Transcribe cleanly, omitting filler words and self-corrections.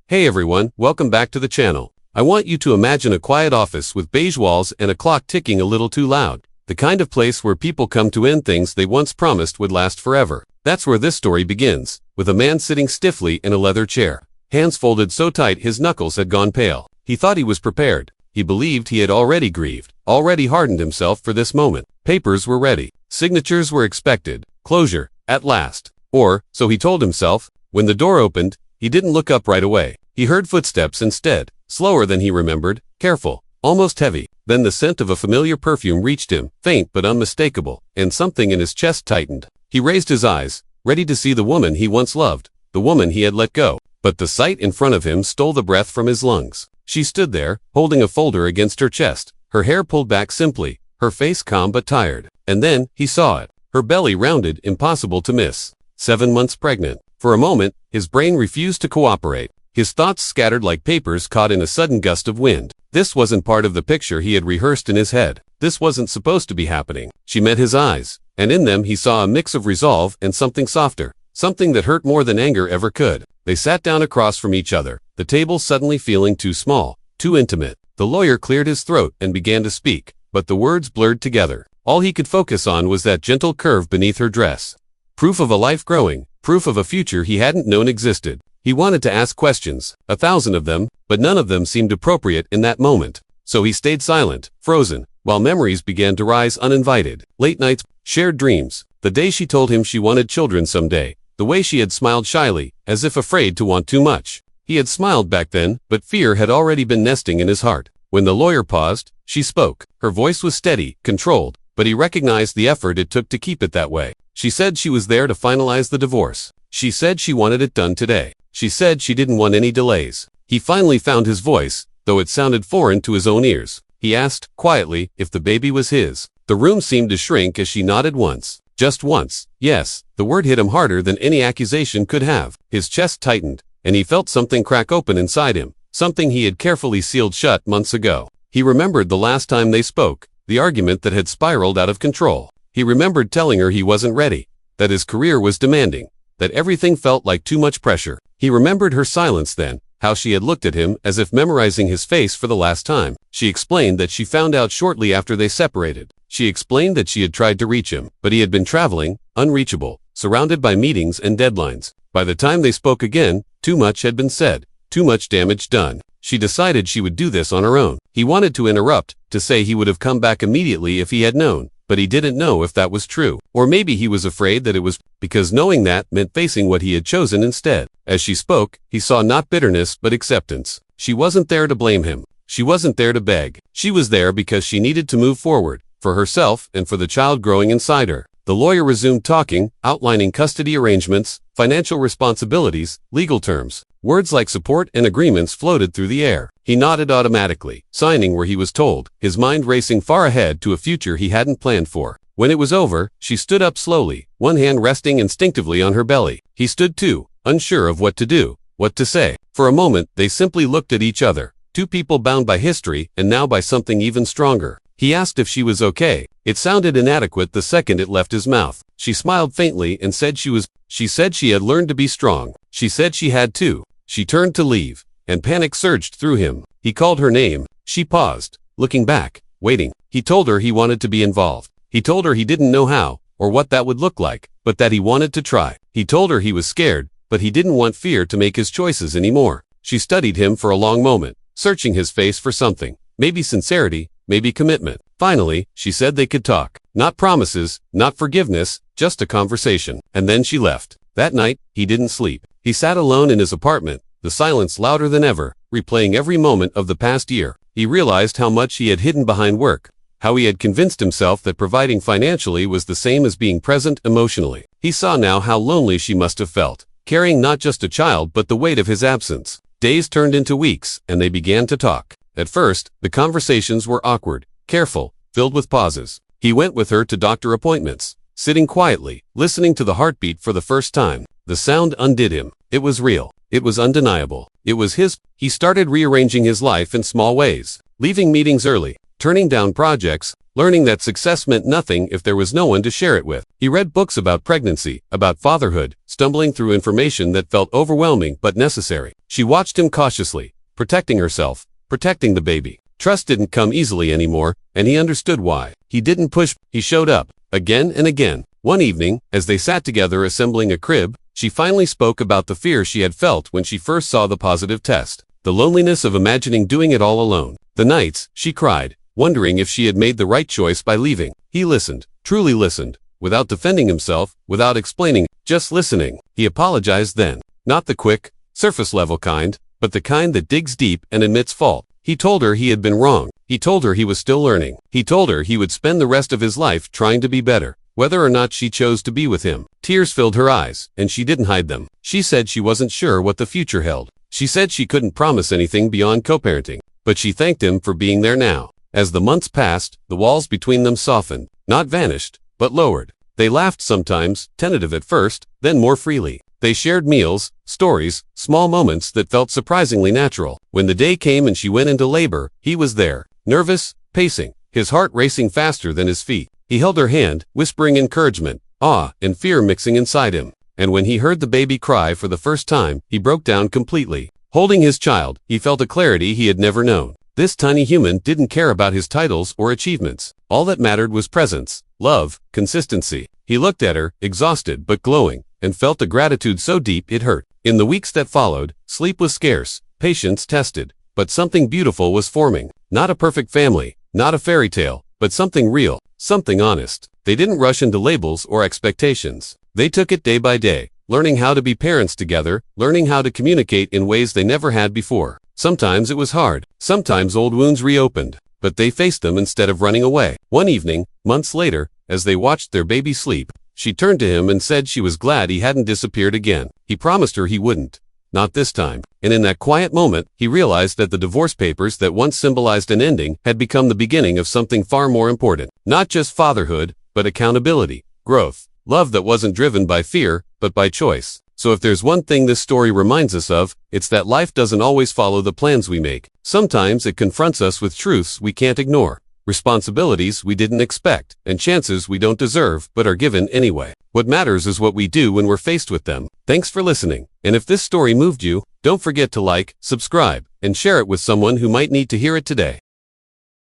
Hey everyone, welcome back to the channel. I want you to imagine a quiet office with beige walls and a clock ticking a little too loud. The kind of place where people come to end things they once promised would last forever. That's where this story begins, with a man sitting stiffly in a leather chair. Hands folded so tight his knuckles had gone pale. He thought he was prepared. He believed he had already grieved, already hardened himself for this moment. Papers were ready. Signatures were expected. Closure, at last. Or, so he told himself. When the door opened, he didn't look up right away. He heard footsteps instead, slower than he remembered, careful, almost heavy. Then the scent of a familiar perfume reached him, faint but unmistakable, and something in his chest tightened. He raised his eyes, ready to see the woman he once loved, the woman he had let go. But the sight in front of him stole the breath from his lungs. She stood there, holding a folder against her chest, her hair pulled back simply, her face calm but tired. And then, he saw it. Her belly rounded, impossible to miss. 7 months pregnant. For a moment, his brain refused to cooperate. His thoughts scattered like papers caught in a sudden gust of wind. This wasn't part of the picture he had rehearsed in his head. This wasn't supposed to be happening. She met his eyes, and in them he saw a mix of resolve and something softer, something that hurt more than anger ever could. They sat down across from each other, the table suddenly feeling too small, too intimate. The lawyer cleared his throat and began to speak, but the words blurred together. All he could focus on was that gentle curve beneath her dress. Proof of a life growing, proof of a future he hadn't known existed. He wanted to ask questions, 1,000 of them, but none of them seemed appropriate in that moment. So he stayed silent, frozen, while memories began to rise uninvited. Late nights, shared dreams, the day she told him she wanted children someday, the way she had smiled shyly, as if afraid to want too much. He had smiled back then, but fear had already been nesting in his heart. When the lawyer paused, she spoke. Her voice was steady, controlled, but he recognized the effort it took to keep it that way. She said she was there to finalize the divorce. She said she wanted it done today. She said she didn't want any delays. He finally found his voice, though it sounded foreign to his own ears. He asked, quietly, if the baby was his. The room seemed to shrink as she nodded once. Just once. Yes, the word hit him harder than any accusation could have. His chest tightened, and he felt something crack open inside him, something he had carefully sealed shut months ago. He remembered the last time they spoke, the argument that had spiraled out of control. He remembered telling her he wasn't ready, that his career was demanding, that everything felt like too much pressure. He remembered her silence then, how she had looked at him as if memorizing his face for the last time. She explained that she found out shortly after they separated. She explained that she had tried to reach him, but he had been traveling, unreachable, surrounded by meetings and deadlines. By the time they spoke again, too much had been said, too much damage done. She decided she would do this on her own. He wanted to interrupt, to say he would have come back immediately if he had known. But he didn't know if that was true. Or maybe he was afraid that it was, because knowing that meant facing what he had chosen instead. As she spoke, he saw not bitterness but acceptance. She wasn't there to blame him. She wasn't there to beg. She was there because she needed to move forward, for herself and for the child growing inside her. The lawyer resumed talking, outlining custody arrangements, financial responsibilities, legal terms. Words like support and agreements floated through the air. He nodded automatically, signing where he was told, his mind racing far ahead to a future he hadn't planned for. When it was over, she stood up slowly, one hand resting instinctively on her belly. He stood too, unsure of what to do, what to say. For a moment, they simply looked at each other, two people bound by history and now by something even stronger. He asked if she was okay. It sounded inadequate the second it left his mouth. She smiled faintly and said she was. She said she had learned to be strong. She said she had too. She turned to leave, and panic surged through him. He called her name. She paused, looking back, waiting. He told her he wanted to be involved. He told her he didn't know how, or what that would look like, but that he wanted to try. He told her he was scared, but he didn't want fear to make his choices anymore. She studied him for a long moment, searching his face for something. Maybe sincerity, maybe commitment. Finally, she said they could talk. Not promises, not forgiveness, just a conversation. And then she left. That night, he didn't sleep. He sat alone in his apartment, the silence louder than ever, replaying every moment of the past year. He realized how much he had hidden behind work, how he had convinced himself that providing financially was the same as being present emotionally. He saw now how lonely she must have felt, carrying not just a child but the weight of his absence. Days turned into weeks, and they began to talk. At first, the conversations were awkward, careful, filled with pauses. He went with her to doctor appointments, sitting quietly, listening to the heartbeat for the first time. The sound undid him. It was real. It was undeniable. It was his. He started rearranging his life in small ways, leaving meetings early, turning down projects, learning that success meant nothing if there was no one to share it with. He read books about pregnancy, about fatherhood, stumbling through information that felt overwhelming but necessary. She watched him cautiously, protecting herself, protecting the baby. Trust didn't come easily anymore, and he understood why. He didn't push, he showed up, again and again. One evening, as they sat together assembling a crib, she finally spoke about the fear she had felt when she first saw the positive test. The loneliness of imagining doing it all alone. The nights, she cried, wondering if she had made the right choice by leaving. He listened, truly listened, without defending himself, without explaining, just listening. He apologized then. Not the quick, surface-level kind, but the kind that digs deep and admits fault. He told her he had been wrong. He told her he was still learning. He told her he would spend the rest of his life trying to be better, whether or not she chose to be with him. Tears filled her eyes, and she didn't hide them. She said she wasn't sure what the future held. She said she couldn't promise anything beyond co-parenting, but she thanked him for being there now. As the months passed, the walls between them softened, not vanished, but lowered. They laughed sometimes, tentative at first, then more freely. They shared meals, stories, small moments that felt surprisingly natural. When the day came and she went into labor, he was there, nervous, pacing, his heart racing faster than his feet. He held her hand, whispering encouragement, awe, and fear mixing inside him. And when he heard the baby cry for the first time, he broke down completely. Holding his child, he felt a clarity he had never known. This tiny human didn't care about his titles or achievements. All that mattered was presence, love, consistency. He looked at her, exhausted but glowing, and felt a gratitude so deep it hurt. In the weeks that followed, sleep was scarce, patience tested, but something beautiful was forming. Not a perfect family, not a fairy tale, but something real, something honest. They didn't rush into labels or expectations. They took it day by day, learning how to be parents together, learning how to communicate in ways they never had before. Sometimes it was hard, sometimes old wounds reopened, but they faced them instead of running away. One evening, months later, as they watched their baby sleep, she turned to him and said she was glad he hadn't disappeared again. He promised her he wouldn't. Not this time. And in that quiet moment, he realized that the divorce papers that once symbolized an ending had become the beginning of something far more important. Not just fatherhood, but accountability, growth, love that wasn't driven by fear, but by choice. So if there's one thing this story reminds us of, it's that life doesn't always follow the plans we make. Sometimes it confronts us with truths we can't ignore, responsibilities we didn't expect, and chances we don't deserve but are given anyway. What matters is what we do when we're faced with them. Thanks for listening. And if this story moved you, don't forget to like, subscribe, and share it with someone who might need to hear it today.